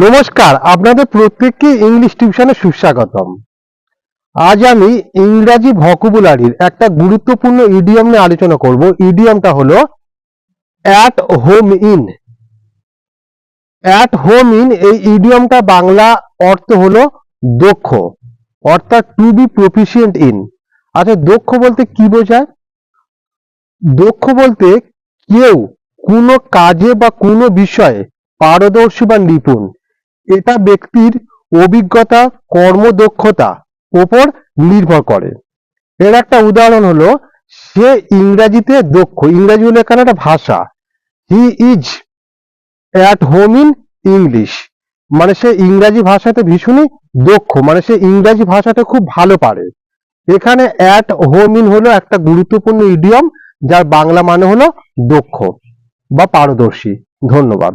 নমস্কার, আপনাদের প্রত্যেককে ইংলিশ টিউশনে সুস্বাগতম। আজ আমি ইংরাজি ভোকাবুলারির একটা গুরুত্বপূর্ণ ইডিয়ম নিয়ে আলোচনা করব। ইডিয়মটা হলো at home in. At home in এই ইডিয়মটা বাংলা অর্থ হলো দক্ষ, অর্থাৎ টু বি প্রফিসিয়েন্ট ইন। আচ্ছা, দক্ষ বলতে কি বোঝায়? দক্ষ বলতে কেউ কোনো কাজে বা কোনো বিষয়ে পারদর্শী বা নিপুণ। এটা ব্যক্তির অভিজ্ঞতা, কর্মদক্ষতা উপর নির্ভর করে। এর একটা উদাহরণ হলো, সে ইংরাজিতে দক্ষ। ইংরাজি হলো এখানে একটা ভাষা। He is at home in English, মানে সে ইংরাজি ভাষাতে ভীষণই দক্ষ, মানে সে ইংরাজি ভাষাটা খুব ভালো পারে। এখানে অ্যাট হোম ইন হলো একটা গুরুত্বপূর্ণ ইডিয়ম, যার বাংলা মানে হলো দক্ষ বা পারদর্শী। ধন্যবাদ।